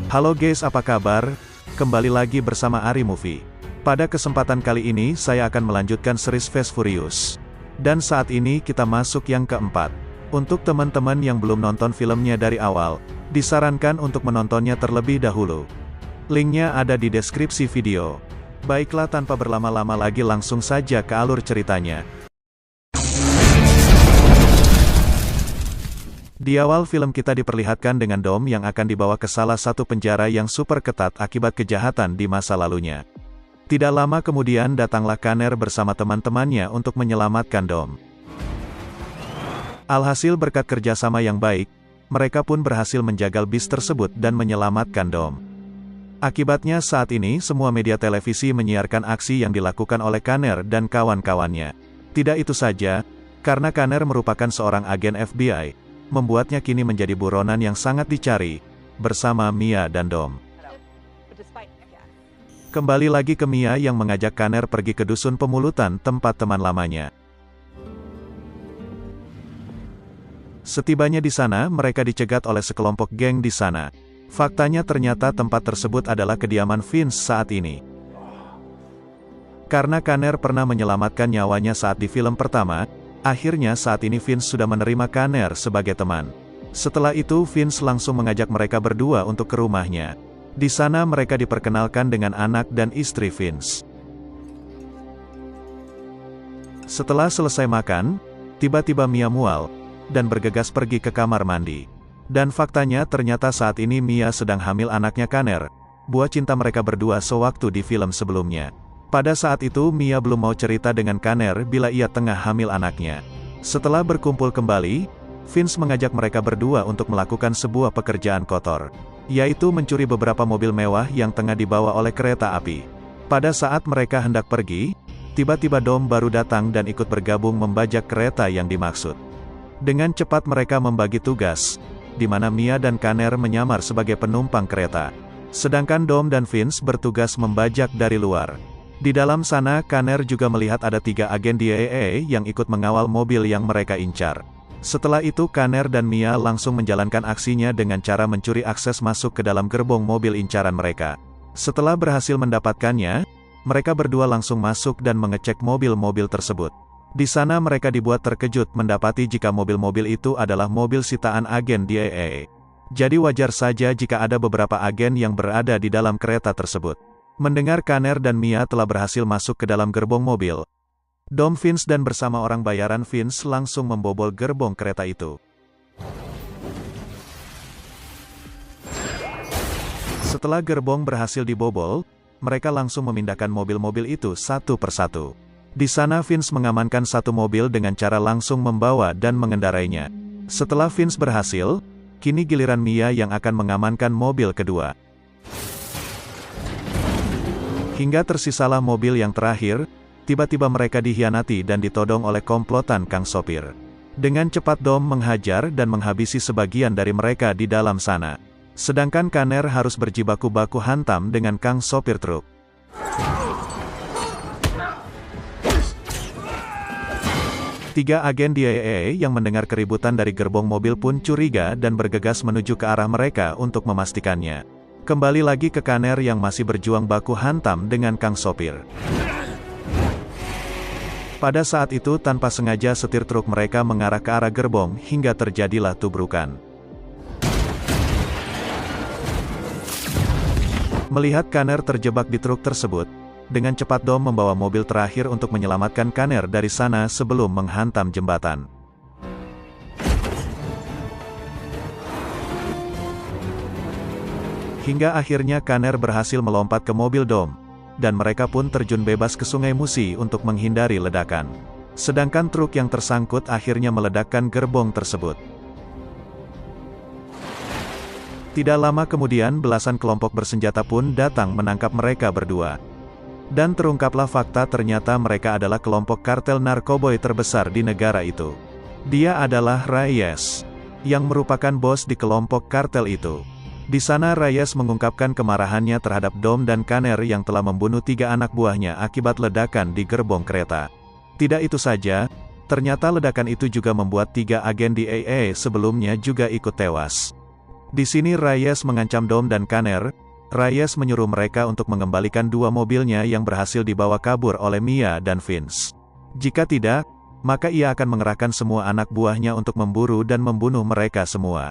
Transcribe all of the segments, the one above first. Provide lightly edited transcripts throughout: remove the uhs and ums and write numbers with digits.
Halo guys, apa kabar? Kembali lagi bersama Ari Movie. Pada kesempatan kali ini saya akan melanjutkan series Fast Furious. Dan saat ini kita masuk yang keempat. Untuk teman-teman yang belum nonton filmnya dari awal, disarankan untuk menontonnya terlebih dahulu. Linknya ada di deskripsi video. Baiklah, tanpa berlama-lama lagi langsung saja ke alur ceritanya. Di awal film kita diperlihatkan dengan Dom yang akan dibawa ke salah satu penjara yang super ketat akibat kejahatan di masa lalunya. Tidak lama kemudian datanglah Conner bersama teman-temannya untuk menyelamatkan Dom. Alhasil berkat kerjasama yang baik, mereka pun berhasil menjagal bis tersebut dan menyelamatkan Dom. Akibatnya saat ini semua media televisi menyiarkan aksi yang dilakukan oleh Conner dan kawan-kawannya. Tidak itu saja, karena Conner merupakan seorang agen FBI, membuatnya kini menjadi buronan yang sangat dicari, bersama Mia dan Dom. Kembali lagi ke Mia yang mengajak Conner pergi ke dusun pemulutan tempat teman lamanya. Setibanya di sana, mereka dicegat oleh sekelompok geng di sana. Faktanya ternyata tempat tersebut adalah kediaman Vince saat ini. Karena Conner pernah menyelamatkan nyawanya saat di film pertama, akhirnya saat ini Vince sudah menerima Conner sebagai teman. Setelah itu Vince langsung mengajak mereka berdua untuk ke rumahnya. Di sana mereka diperkenalkan dengan anak dan istri Vince. Setelah selesai makan, tiba-tiba Mia mual, dan bergegas pergi ke kamar mandi. Dan faktanya ternyata saat ini Mia sedang hamil anaknya Conner, buah cinta mereka berdua sewaktu di film sebelumnya. Pada saat itu Mia belum mau cerita dengan Conner bila ia tengah hamil anaknya. Setelah berkumpul kembali, Vince mengajak mereka berdua untuk melakukan sebuah pekerjaan kotor, yaitu mencuri beberapa mobil mewah yang tengah dibawa oleh kereta api. Pada saat mereka hendak pergi, tiba-tiba Dom baru datang dan ikut bergabung membajak kereta yang dimaksud. Dengan cepat mereka membagi tugas, di mana Mia dan Conner menyamar sebagai penumpang kereta, sedangkan Dom dan Vince bertugas membajak dari luar. Di dalam sana Conner juga melihat ada 3 agen DEA yang ikut mengawal mobil yang mereka incar. Setelah itu Conner dan Mia langsung menjalankan aksinya dengan cara mencuri akses masuk ke dalam gerbong mobil incaran mereka. Setelah berhasil mendapatkannya, mereka berdua langsung masuk dan mengecek mobil-mobil tersebut. Di sana mereka dibuat terkejut mendapati jika mobil-mobil itu adalah mobil sitaan agen DEA. Jadi wajar saja jika ada beberapa agen yang berada di dalam kereta tersebut. Mendengar Conner dan Mia telah berhasil masuk ke dalam gerbong mobil, Dom, Vince dan bersama orang bayaran Vince langsung membobol gerbong kereta itu. Setelah gerbong berhasil dibobol, mereka langsung memindahkan mobil-mobil itu satu persatu. Di sana Vince mengamankan satu mobil dengan cara langsung membawa dan mengendarainya. Setelah Vince berhasil, kini giliran Mia yang akan mengamankan mobil kedua. Hingga tersisalah mobil yang terakhir, tiba-tiba mereka dikhianati dan ditodong oleh komplotan Kang Sopir. Dengan cepat Dom menghajar dan menghabisi sebagian dari mereka di dalam sana. Sedangkan Conner harus berjibaku baku hantam dengan Kang Sopir truk. Tiga agen DEA yang mendengar keributan dari gerbong mobil pun curiga dan bergegas menuju ke arah mereka untuk memastikannya. Kembali lagi ke Conner yang masih berjuang baku hantam dengan Kang Sopir. Pada saat itu tanpa sengaja setir truk mereka mengarah ke arah gerbong hingga terjadilah tubrukan. Melihat Conner terjebak di truk tersebut, dengan cepat Dom membawa mobil terakhir untuk menyelamatkan Conner dari sana sebelum menghantam jembatan. Hingga akhirnya Conner berhasil melompat ke mobil Dom, dan mereka pun terjun bebas ke Sungai Musi untuk menghindari ledakan. Sedangkan truk yang tersangkut akhirnya meledakkan gerbong tersebut. Tidak lama kemudian belasan kelompok bersenjata pun datang menangkap mereka berdua. Dan terungkaplah fakta ternyata mereka adalah kelompok kartel narkoboy terbesar di negara itu. Dia adalah Reyes, yang merupakan bos di kelompok kartel itu. Di sana Reyes mengungkapkan kemarahannya terhadap Dom dan Conner yang telah membunuh 3 anak buahnya akibat ledakan di gerbong kereta. Tidak itu saja, ternyata ledakan itu juga membuat 3 agen DEA sebelumnya juga ikut tewas. Di sini Reyes mengancam Dom dan Kanner. Reyes menyuruh mereka untuk mengembalikan 2 mobilnya yang berhasil dibawa kabur oleh Mia dan Vince. Jika tidak, maka ia akan mengerahkan semua anak buahnya untuk memburu dan membunuh mereka semua.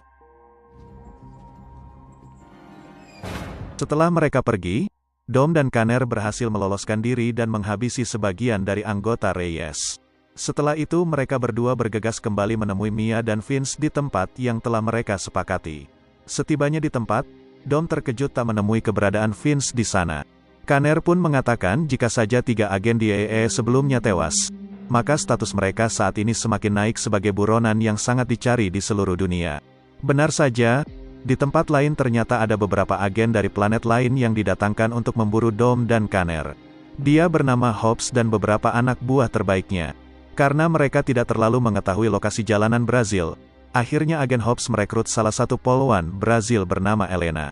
Setelah mereka pergi, Dom dan Kanner berhasil meloloskan diri dan menghabisi sebagian dari anggota Reyes. Setelah itu mereka berdua bergegas kembali menemui Mia dan Vince di tempat yang telah mereka sepakati. Setibanya di tempat, Dom terkejut tak menemui keberadaan Vince di sana. Kanner pun mengatakan jika saja 3 agen DEA sebelumnya tewas, maka status mereka saat ini semakin naik sebagai buronan yang sangat dicari di seluruh dunia. Benar saja, di tempat lain ternyata ada beberapa agen dari planet lain yang didatangkan untuk memburu Dom dan Kanner. Dia bernama Hobbs dan beberapa anak buah terbaiknya. Karena mereka tidak terlalu mengetahui lokasi jalanan Brazil, akhirnya agen Hobbs merekrut salah satu polwan Brazil bernama Elena.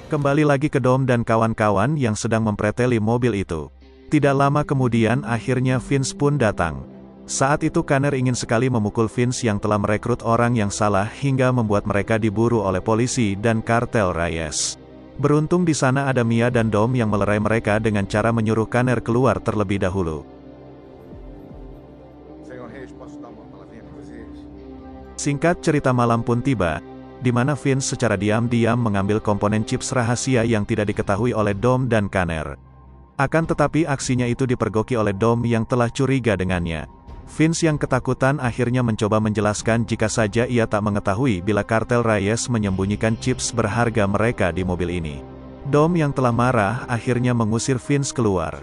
Kembali lagi ke Dom dan kawan-kawan yang sedang mempreteli mobil itu. Tidak lama kemudian akhirnya Vince pun datang. Saat itu Kanner ingin sekali memukul Vince yang telah merekrut orang yang salah hingga membuat mereka diburu oleh polisi dan kartel Reyes. Beruntung di sana ada Mia dan Dom yang melerai mereka dengan cara menyuruh Kanner keluar terlebih dahulu. Singkat cerita malam pun tiba, di mana Vince secara diam-diam mengambil komponen chips rahasia yang tidak diketahui oleh Dom dan Kanner. Akan tetapi aksinya itu dipergoki oleh Dom yang telah curiga dengannya. Vince yang ketakutan akhirnya mencoba menjelaskan jika saja ia tak mengetahui bila kartel Reyes menyembunyikan chips berharga mereka di mobil ini. Dom yang telah marah akhirnya mengusir Vince keluar.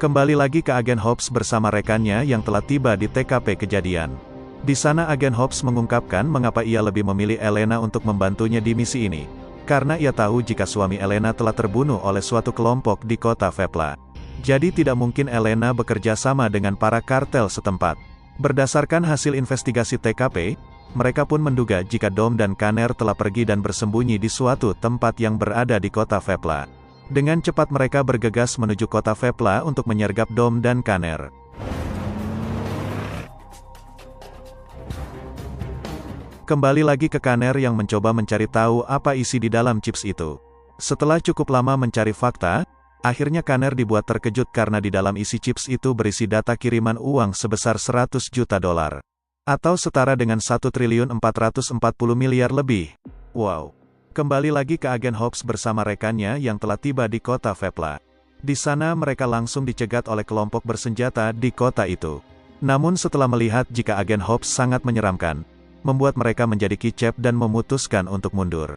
Kembali lagi ke agen Hobbs bersama rekannya yang telah tiba di TKP kejadian. Di sana agen Hobbs mengungkapkan mengapa ia lebih memilih Elena untuk membantunya di misi ini. Karena ia tahu jika suami Elena telah terbunuh oleh suatu kelompok di kota Vepla. Jadi tidak mungkin Elena bekerja sama dengan para kartel setempat. Berdasarkan hasil investigasi TKP, mereka pun menduga jika Dom dan Kanner telah pergi dan bersembunyi di suatu tempat yang berada di kota Vepla. Dengan cepat mereka bergegas menuju kota Vepla untuk menyergap Dom dan Kanner. Kembali lagi ke Kanner yang mencoba mencari tahu apa isi di dalam chips itu. Setelah cukup lama mencari fakta, akhirnya Kanner dibuat terkejut karena di dalam isi chips itu berisi data kiriman uang sebesar 100 juta dolar. Atau setara dengan 1.440 miliar lebih. Wow. Kembali lagi ke agen Hobbs bersama rekannya yang telah tiba di kota Vepla. Di sana mereka langsung dicegat oleh kelompok bersenjata di kota itu. Namun setelah melihat jika agen Hobbs sangat menyeramkan, membuat mereka menjadi kicep dan memutuskan untuk mundur.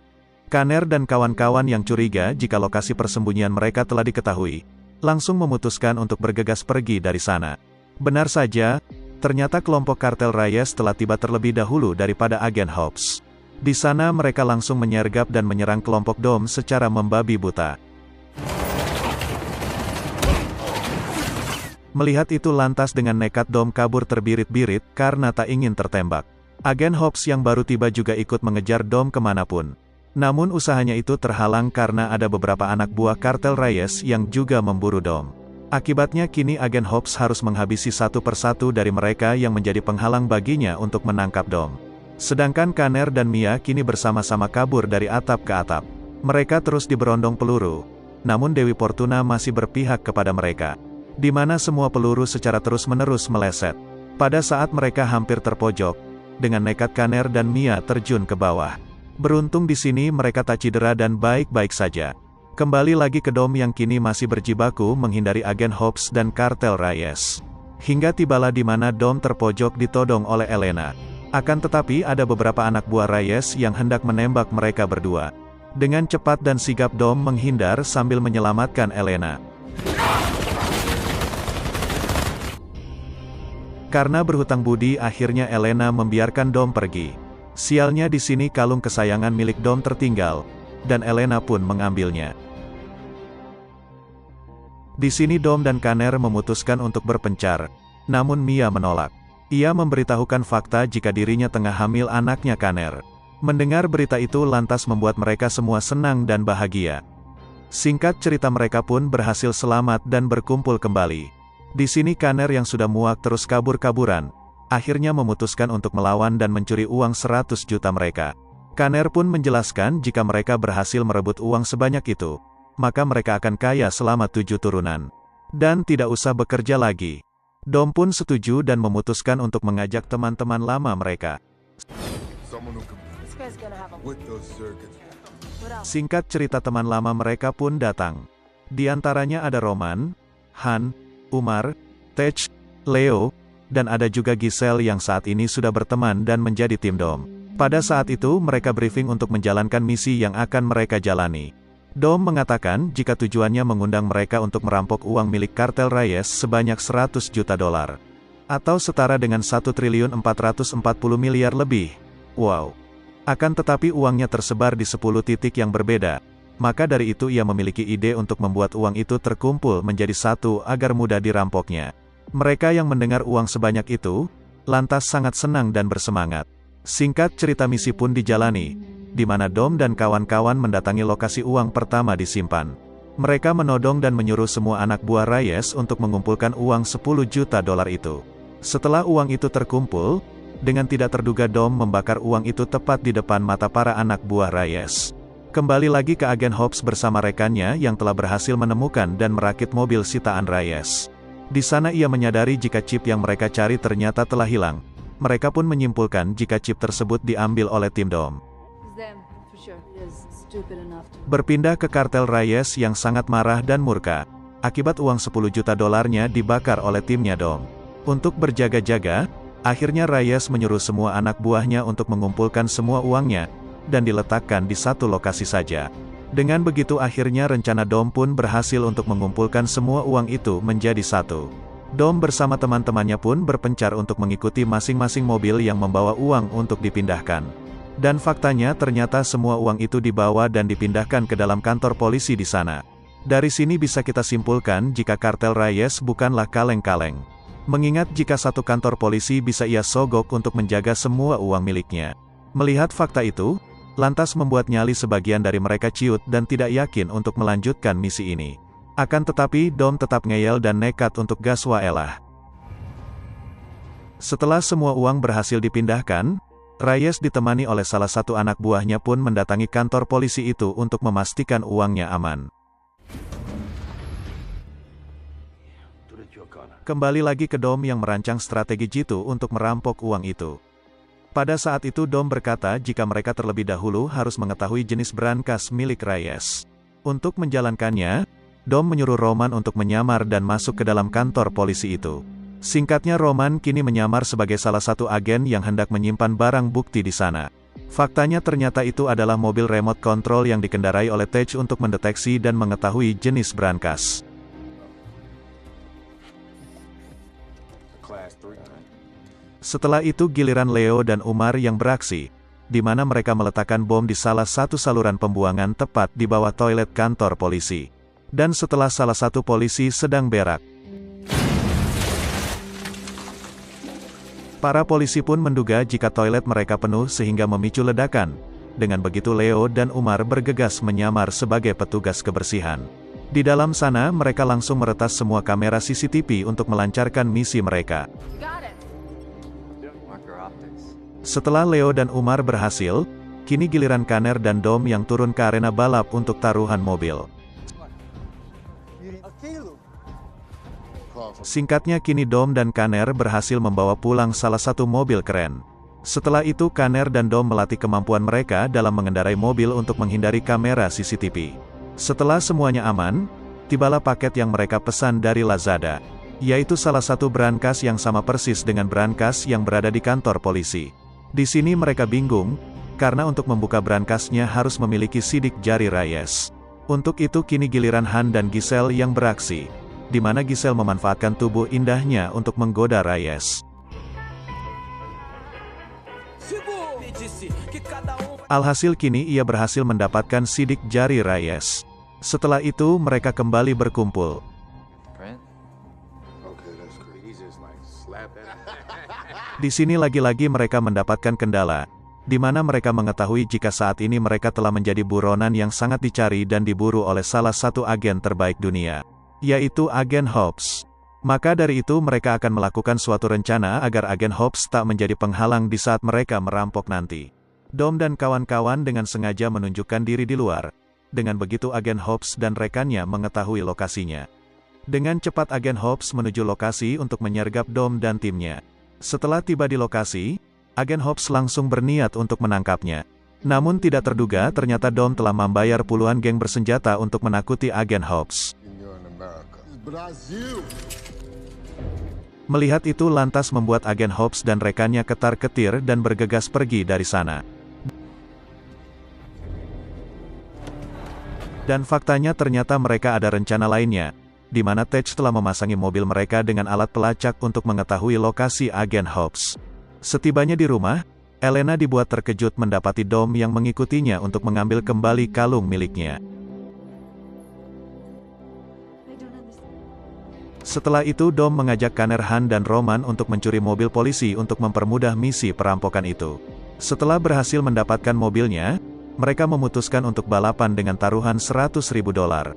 Kanner dan kawan-kawan yang curiga jika lokasi persembunyian mereka telah diketahui, langsung memutuskan untuk bergegas pergi dari sana. Benar saja, ternyata kelompok kartel Reyes telah tiba terlebih dahulu daripada agen Hobbs. Di sana mereka langsung menyergap dan menyerang kelompok Dom secara membabi buta. Melihat itu lantas dengan nekat Dom kabur terbirit-birit karena tak ingin tertembak. Agen Hobbs yang baru tiba juga ikut mengejar Dom kemanapun. Namun usahanya itu terhalang karena ada beberapa anak buah kartel Reyes yang juga memburu Dom. Akibatnya kini agen Hobbs harus menghabisi satu persatu dari mereka yang menjadi penghalang baginya untuk menangkap Dom. Sedangkan Kanner dan Mia kini bersama-sama kabur dari atap ke atap. Mereka terus diberondong peluru. Namun Dewi Fortuna masih berpihak kepada mereka. Di mana semua peluru secara terus-menerus meleset. Pada saat mereka hampir terpojok, dengan nekat Kanner dan Mia terjun ke bawah. Beruntung di sini mereka tak cedera dan baik-baik saja. Kembali lagi ke Dom yang kini masih berjibaku menghindari agen Hobbs dan kartel Reyes. Hingga tibalah di mana Dom terpojok ditodong oleh Elena. Akan tetapi ada beberapa anak buah Reyes yang hendak menembak mereka berdua. Dengan cepat dan sigap Dom menghindar sambil menyelamatkan Elena. Karena berhutang budi akhirnya Elena membiarkan Dom pergi. Sialnya di sini kalung kesayangan milik Dom tertinggal, dan Elena pun mengambilnya. Di sini Dom dan Kanner memutuskan untuk berpencar, namun Mia menolak. Ia memberitahukan fakta jika dirinya tengah hamil anaknya Kanner. Mendengar berita itu lantas membuat mereka semua senang dan bahagia. Singkat cerita mereka pun berhasil selamat dan berkumpul kembali. Di sini Kanner yang sudah muak terus kabur-kaburan, akhirnya memutuskan untuk melawan dan mencuri uang 100 juta mereka. Kanner pun menjelaskan jika mereka berhasil merebut uang sebanyak itu, maka mereka akan kaya selama 7 turunan. Dan tidak usah bekerja lagi. Dom pun setuju dan memutuskan untuk mengajak teman-teman lama mereka. Singkat cerita, teman lama mereka pun datang. Di antaranya ada Roman, Han, Umar, Tej, Leo, dan ada juga Giselle yang saat ini sudah berteman dan menjadi tim Dom. Pada saat itu mereka briefing untuk menjalankan misi yang akan mereka jalani. Dom mengatakan jika tujuannya mengundang mereka untuk merampok uang milik kartel Reyes sebanyak 100 juta dolar. Atau setara dengan 1.440 miliar lebih. Wow. Akan tetapi uangnya tersebar di 10 titik yang berbeda. Maka dari itu ia memiliki ide untuk membuat uang itu terkumpul menjadi satu agar mudah dirampoknya. Mereka yang mendengar uang sebanyak itu, lantas sangat senang dan bersemangat. Singkat cerita, misi pun dijalani, di mana Dom dan kawan-kawan mendatangi lokasi uang pertama disimpan. Mereka menodong dan menyuruh semua anak buah Reyes untuk mengumpulkan uang 10 juta dolar itu. Setelah uang itu terkumpul, dengan tidak terduga Dom membakar uang itu tepat di depan mata para anak buah Reyes. Kembali lagi ke agen Hobbs bersama rekannya yang telah berhasil menemukan dan merakit mobil sitaan Reyes. Di sana ia menyadari jika chip yang mereka cari ternyata telah hilang. Mereka pun menyimpulkan jika chip tersebut diambil oleh tim Dom. Berpindah ke kartel Reyes yang sangat marah dan murka, akibat uang 10 juta dolarnya dibakar oleh timnya Dom. Untuk berjaga-jaga, akhirnya Reyes menyuruh semua anak buahnya untuk mengumpulkan semua uangnya, dan diletakkan di satu lokasi saja. Dengan begitu akhirnya rencana Dom pun berhasil untuk mengumpulkan semua uang itu menjadi satu. Dom bersama teman-temannya pun berpencar untuk mengikuti masing-masing mobil yang membawa uang untuk dipindahkan. Dan faktanya ternyata semua uang itu dibawa dan dipindahkan ke dalam kantor polisi di sana. Dari sini bisa kita simpulkan jika kartel Reyes bukanlah kaleng-kaleng. Mengingat jika satu kantor polisi bisa ia sogok untuk menjaga semua uang miliknya. Melihat fakta itu, lantas membuat nyali sebagian dari mereka ciut dan tidak yakin untuk melanjutkan misi ini. Akan tetapi Dom tetap ngeyel dan nekat untuk gas waelah. Setelah semua uang berhasil dipindahkan, Reyes ditemani oleh salah satu anak buahnya pun mendatangi kantor polisi itu untuk memastikan uangnya aman. Kembali lagi ke Dom yang merancang strategi jitu untuk merampok uang itu. Pada saat itu Dom berkata jika mereka terlebih dahulu harus mengetahui jenis brankas milik Reyes. Untuk menjalankannya, Dom menyuruh Roman untuk menyamar dan masuk ke dalam kantor polisi itu. Singkatnya, Roman kini menyamar sebagai salah satu agen yang hendak menyimpan barang bukti di sana. Faktanya ternyata itu adalah mobil remote control yang dikendarai oleh Tej untuk mendeteksi dan mengetahui jenis brankas. Setelah itu giliran Leo dan Umar yang beraksi, di mana mereka meletakkan bom di salah satu saluran pembuangan tepat di bawah toilet kantor polisi. Dan setelah salah satu polisi sedang berak, para polisi pun menduga jika toilet mereka penuh sehingga memicu ledakan. Dengan begitu Leo dan Umar bergegas menyamar sebagai petugas kebersihan. Di dalam sana mereka langsung meretas semua kamera CCTV untuk melancarkan misi mereka. Setelah Leo dan Umar berhasil, kini giliran Kanner dan Dom yang turun ke arena balap untuk taruhan mobil. Singkatnya kini Dom dan Kanner berhasil membawa pulang salah satu mobil keren. Setelah itu Kanner dan Dom melatih kemampuan mereka dalam mengendarai mobil untuk menghindari kamera CCTV. Setelah semuanya aman, tibalah paket yang mereka pesan dari Lazada, yaitu salah satu brankas yang sama persis dengan brankas yang berada di kantor polisi. Di sini mereka bingung, karena untuk membuka brankasnya harus memiliki sidik jari Reyes. Untuk itu kini giliran Han dan Giselle yang beraksi, di mana Giselle memanfaatkan tubuh indahnya untuk menggoda Reyes. Alhasil kini ia berhasil mendapatkan sidik jari Reyes. Setelah itu mereka kembali berkumpul. Di sini lagi-lagi mereka mendapatkan kendala, di mana mereka mengetahui jika saat ini mereka telah menjadi buronan yang sangat dicari dan diburu oleh salah satu agen terbaik dunia, yaitu agen Hobbs. Maka dari itu mereka akan melakukan suatu rencana agar agen Hobbs tak menjadi penghalang di saat mereka merampok nanti. Dom dan kawan-kawan dengan sengaja menunjukkan diri di luar. Dengan begitu agen Hobbs dan rekannya mengetahui lokasinya. Dengan cepat agen Hobbs menuju lokasi untuk menyergap Dom dan timnya. Setelah tiba di lokasi, agen Hobbs langsung berniat untuk menangkapnya. Namun tidak terduga ternyata Dom telah membayar puluhan geng bersenjata untuk menakuti agen Hobbs. Melihat itu lantas membuat agen Hobbs dan rekannya ketar-ketir dan bergegas pergi dari sana. Dan faktanya ternyata mereka ada rencana lainnya, di mana Tej telah memasangi mobil mereka dengan alat pelacak untuk mengetahui lokasi agen Hobbs. Setibanya di rumah, Elena dibuat terkejut mendapati Dom yang mengikutinya untuk mengambil kembali kalung miliknya. Setelah itu Dom mengajak Kanner, Han dan Roman untuk mencuri mobil polisi untuk mempermudah misi perampokan itu. Setelah berhasil mendapatkan mobilnya, mereka memutuskan untuk balapan dengan taruhan $100.000.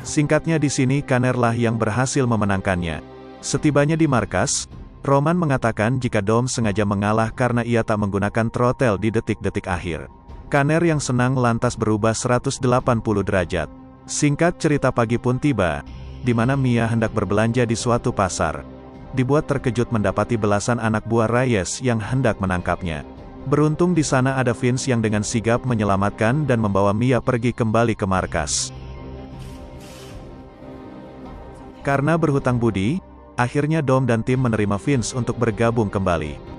Singkatnya di sini Kanner lah yang berhasil memenangkannya. Setibanya di markas, Roman mengatakan jika Dom sengaja mengalah karena ia tak menggunakan throttle di detik-detik akhir. Kanner yang senang lantas berubah 180 derajat. Singkat cerita pagi pun tiba, di mana Mia hendak berbelanja di suatu pasar. Dibuat terkejut mendapati belasan anak buah Reyes yang hendak menangkapnya. Beruntung di sana ada Vince yang dengan sigap menyelamatkan dan membawa Mia pergi kembali ke markas. Karena berhutang budi, akhirnya Dom dan tim menerima Vince untuk bergabung kembali.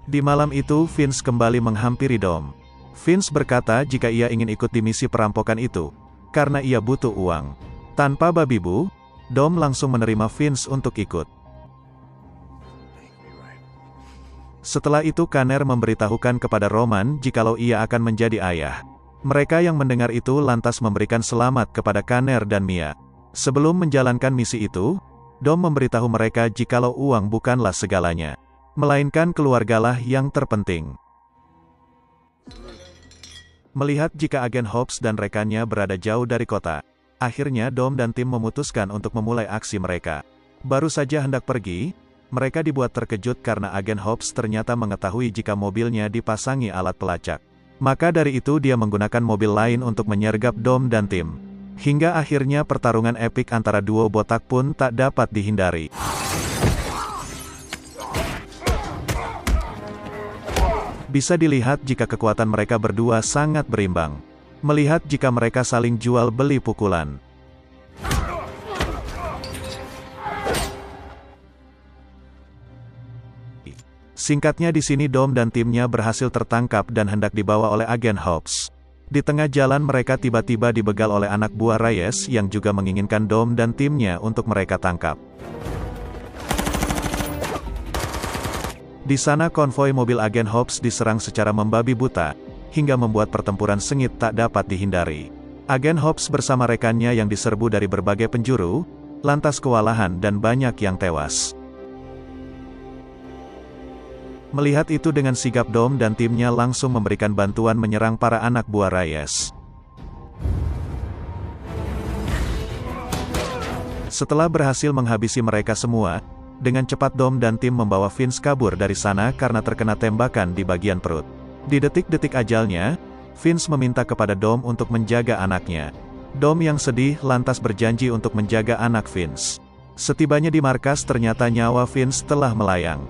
Di malam itu Vince kembali menghampiri Dom. Vince berkata jika ia ingin ikut di misi perampokan itu, karena ia butuh uang. Tanpa babi bu, Dom langsung menerima Vince untuk ikut. Setelah itu Kanner memberitahukan kepada Roman jikalau ia akan menjadi ayah. Mereka yang mendengar itu lantas memberikan selamat kepada Kanner dan Mia. Sebelum menjalankan misi itu, Dom memberitahu mereka jikalau uang bukanlah segalanya, melainkan keluargalah yang terpenting. Melihat jika agen Hobbs dan rekannya berada jauh dari kota, akhirnya Dom dan tim memutuskan untuk memulai aksi mereka. Baru saja hendak pergi, mereka dibuat terkejut karena agen Hobbs ternyata mengetahui jika mobilnya dipasangi alat pelacak. Maka dari itu dia menggunakan mobil lain untuk menyergap Dom dan tim. Hingga akhirnya pertarungan epik antara duo botak pun tak dapat dihindari. Bisa dilihat jika kekuatan mereka berdua sangat berimbang. Melihat jika mereka saling jual beli pukulan. Singkatnya di sini Dom dan timnya berhasil tertangkap dan hendak dibawa oleh agen Hobbs. Di tengah jalan mereka tiba-tiba dibegal oleh anak buah Reyes yang juga menginginkan Dom dan timnya untuk mereka tangkap. Di sana konvoi mobil agen Hobbs diserang secara membabi buta, hingga membuat pertempuran sengit tak dapat dihindari. Agen Hobbs bersama rekannya yang diserbu dari berbagai penjuru, lantas kewalahan dan banyak yang tewas. Melihat itu dengan sigap Dom dan timnya langsung memberikan bantuan menyerang para anak buah Reyes. Setelah berhasil menghabisi mereka semua, dengan cepat Dom dan tim membawa Vince kabur dari sana karena terkena tembakan di bagian perut. Di detik-detik ajalnya, Vince meminta kepada Dom untuk menjaga anaknya. Dom yang sedih lantas berjanji untuk menjaga anak Vince. Setibanya di markas ternyata nyawa Vince telah melayang.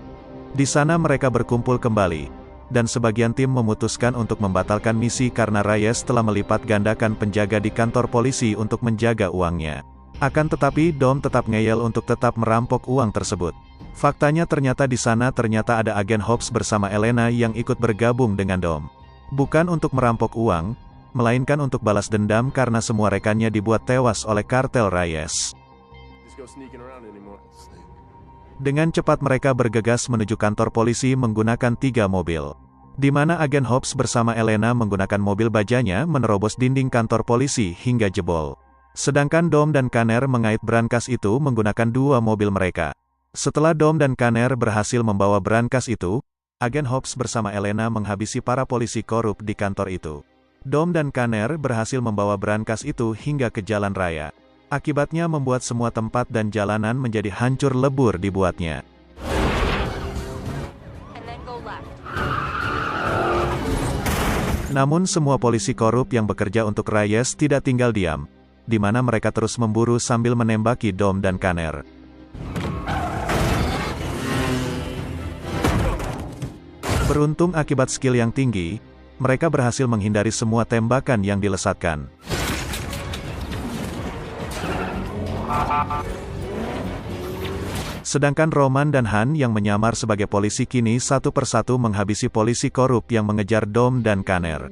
Di sana mereka berkumpul kembali, dan sebagian tim memutuskan untuk membatalkan misi karena Reyes telah melipat gandakan penjaga di kantor polisi untuk menjaga uangnya. Akan tetapi Dom tetap ngeyel untuk tetap merampok uang tersebut. Faktanya ternyata di sana ternyata ada agen Hobbs bersama Elena yang ikut bergabung dengan Dom. Bukan untuk merampok uang, melainkan untuk balas dendam karena semua rekannya dibuat tewas oleh kartel Reyes. Dengan cepat mereka bergegas menuju kantor polisi menggunakan 3 mobil. Di mana agen Hobbs bersama Elena menggunakan mobil bajanya menerobos dinding kantor polisi hingga jebol. Sedangkan Dom dan Kanner mengait brankas itu menggunakan 2 mobil mereka. Setelah Dom dan Kanner berhasil membawa brankas itu, agen Hobbs bersama Elena menghabisi para polisi korup di kantor itu. Dom dan Kanner berhasil membawa brankas itu hingga ke jalan raya. Akibatnya membuat semua tempat dan jalanan menjadi hancur lebur dibuatnya. Namun semua polisi korup yang bekerja untuk Reyes tidak tinggal diam, di mana mereka terus memburu sambil menembaki Dom dan Kanner. Beruntung akibat skill yang tinggi, mereka berhasil menghindari semua tembakan yang dilesatkan. Sedangkan Roman dan Han yang menyamar sebagai polisi kini satu persatu menghabisi polisi korup yang mengejar Dom dan Kanner.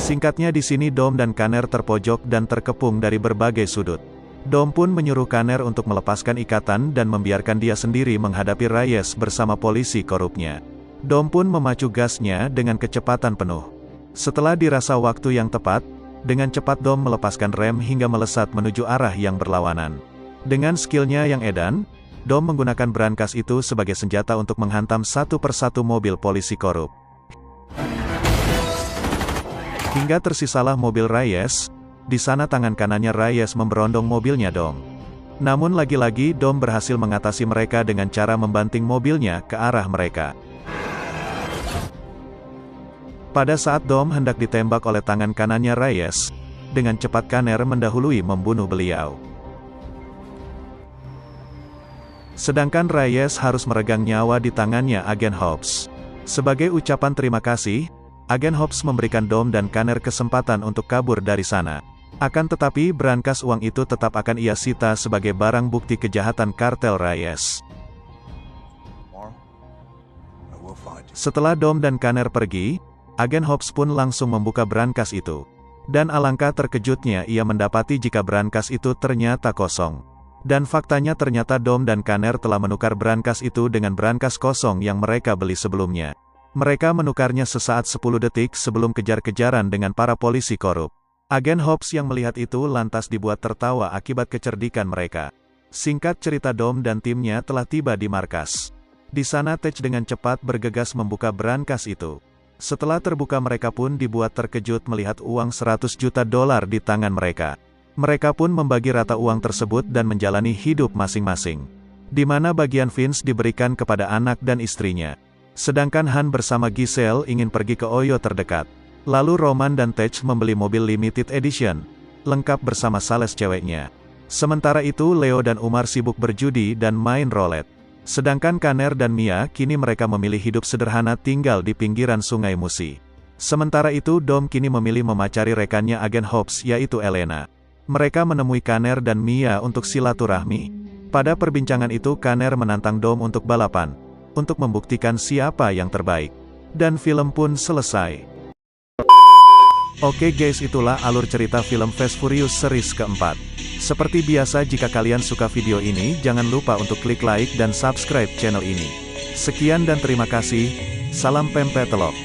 Singkatnya di sini Dom dan Kanner terpojok dan terkepung dari berbagai sudut. Dom pun menyuruh Kanner untuk melepaskan ikatan dan membiarkan dia sendiri menghadapi Reyes bersama polisi korupnya. Dom pun memacu gasnya dengan kecepatan penuh. Setelah dirasa waktu yang tepat, dengan cepat Dom melepaskan rem hingga melesat menuju arah yang berlawanan. Dengan skillnya yang edan, Dom menggunakan brankas itu sebagai senjata untuk menghantam satu persatu mobil polisi korup. Hingga tersisalah mobil Reyes, di sana tangan kanannya Reyes memberondong mobilnya Dom. Namun lagi-lagi Dom berhasil mengatasi mereka dengan cara membanting mobilnya ke arah mereka. Pada saat Dom hendak ditembak oleh tangan kanannya Reyes, dengan cepat Kanner mendahului membunuh beliau. Sedangkan Reyes harus meregang nyawa di tangannya Agen Hobbs. Sebagai ucapan terima kasih, Agen Hobbs memberikan Dom dan Kanner kesempatan untuk kabur dari sana. Akan tetapi brankas uang itu tetap akan ia sita sebagai barang bukti kejahatan kartel Reyes. Setelah Dom dan Kanner pergi, Agen Hobbs pun langsung membuka brankas itu. Dan alangkah terkejutnya ia mendapati jika brankas itu ternyata kosong. Dan faktanya ternyata Dom dan Kanner telah menukar brankas itu dengan brankas kosong yang mereka beli sebelumnya. Mereka menukarnya sesaat 10 detik sebelum kejar-kejaran dengan para polisi korup. Agen Hobbs yang melihat itu lantas dibuat tertawa akibat kecerdikan mereka. Singkat cerita Dom dan timnya telah tiba di markas. Di sana Tej dengan cepat bergegas membuka brankas itu. Setelah terbuka mereka pun dibuat terkejut melihat uang $100 juta di tangan mereka. Mereka pun membagi rata uang tersebut dan menjalani hidup masing-masing. Di mana bagian Vince diberikan kepada anak dan istrinya. Sedangkan Han bersama Giselle ingin pergi ke Oyo terdekat. Lalu Roman dan Tej membeli mobil limited edition, lengkap bersama sales ceweknya. Sementara itu Leo dan Umar sibuk berjudi dan main roulette. Sedangkan Kanner dan Mia kini mereka memilih hidup sederhana tinggal di pinggiran Sungai Musi. Sementara itu Dom kini memilih memacari rekannya Agen Hobbs yaitu Elena. Mereka menemui Kanner dan Mia untuk silaturahmi. Pada perbincangan itu Kanner menantang Dom untuk balapan, untuk membuktikan siapa yang terbaik. Dan film pun selesai. Oke guys, itulah alur cerita film Fast Furious series keempat. Seperti biasa jika kalian suka video ini jangan lupa untuk klik like dan subscribe channel ini. Sekian dan terima kasih, salam pempek telok.